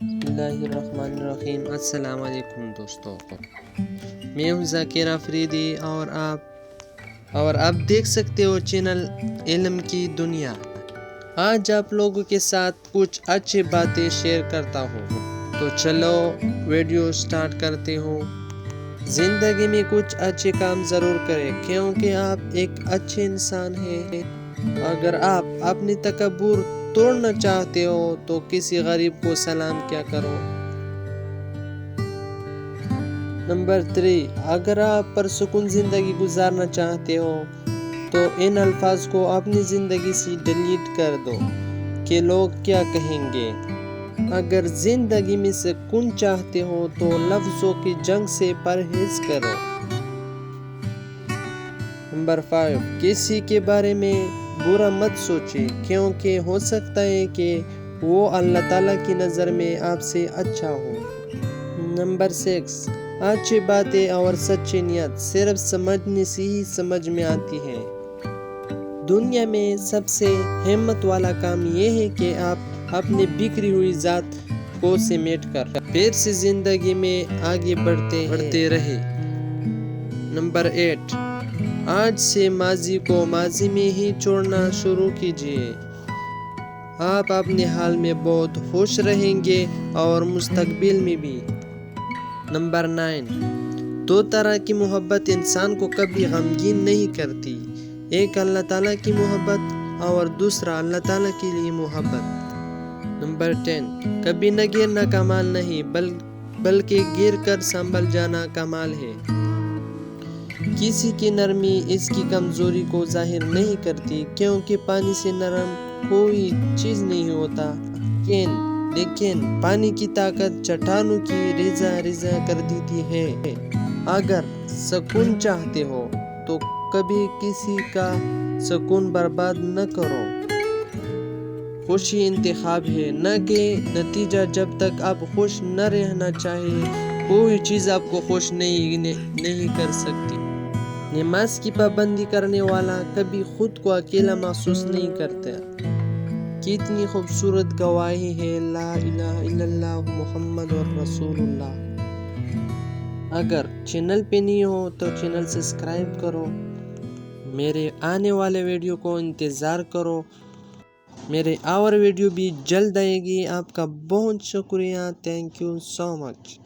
بسم اللہ الرحمن الرحیم۔ السلام علیکم دوستو، میں ہوں ذاکر آفریدی اور آپ دیکھ سکتے ہو چینل علم کی دنیا۔ آج آپ لوگوں کے ساتھ کچھ اچھی باتیں شیئر کرتا ہوں، تو چلو ویڈیو سٹارٹ کرتے ہوں۔ زندگی میں کچھ اچھے کام ضرور کریں، کیونکہ آپ ایک اچھے انسان ہیں۔ اگر آپ اپنی تکبر توڑنا چاہتے ہو تو کسی غریب کو سلام کیا کرو۔ نمبر 3، اگر آپ پرسکون زندگی گزارنا چاہتے ہو تو ان الفاظ کو اپنی زندگی سے ڈیلیٹ کر دو کہ لوگ کیا کہیں گے۔ اگر زندگی میں سکون چاہتے ہو تو لفظوں کی جنگ سے پرہیز کرو۔ نمبر 5، کسی کے بارے میں برا مت سوچے، کیونکہ ہو سکتا ہے کہ وہ اللہ تعالیٰ کی نظر میں آپ سے اچھا ہو۔ نمبر 6، اچھی باتیں اور سچی نیت صرف سمجھنے سے ہی سمجھ میں آتی ہے۔ دنیا میں سب سے ہمت والا کام یہ ہے کہ آپ اپنی بکھری ہوئی ذات کو سمیٹ کر پھر سے زندگی میں آگے بڑھتے رہے۔ نمبر 8، آج سے ماضی کو ماضی میں ہی چھوڑنا شروع کیجیے۔ آپ اپنے حال میں بہت خوش رہیں گے اور مستقبل میں بھی۔ نمبر 9، دو طرح کی محبت انسان کو کبھی غمگین نہیں کرتی، ایک اللہ تعالیٰ کی محبت اور دوسرا اللہ تعالیٰ کے لیے محبت۔ نمبر 10، کبھی نہ گرنا کمال نہیں بلکہ گر کر سنبھل جانا کمال ہے۔ کسی کی نرمی اس کی کمزوری کو ظاہر نہیں کرتی، کیونکہ پانی سے نرم کوئی چیز نہیں ہوتا، لیکن پانی کی طاقت چٹانوں کی ریزہ کر دیتی ہے۔ اگر سکون چاہتے ہو تو کبھی کسی کا سکون برباد نہ کرو۔ خوشی انتخاب ہے، نہ کہ نتیجہ۔ جب تک آپ خوش نہ رہنا چاہے کوئی چیز آپ کو خوش نہیں کر سکتی۔ نماز کی پابندی کرنے والا کبھی خود کو اکیلا محسوس نہیں کرتا۔ کتنی خوبصورت گواہی ہے، لا الہ الا اللہ محمد رسول اللہ۔ اگر چینل پہ نہیں ہو تو چینل سبسکرائب کرو، میرے آنے والے ویڈیو کو انتظار کرو۔ میرے اور ویڈیو بھی جلد آئے گی۔ آپ کا بہت شکریہ، تھینک یو سو مچ۔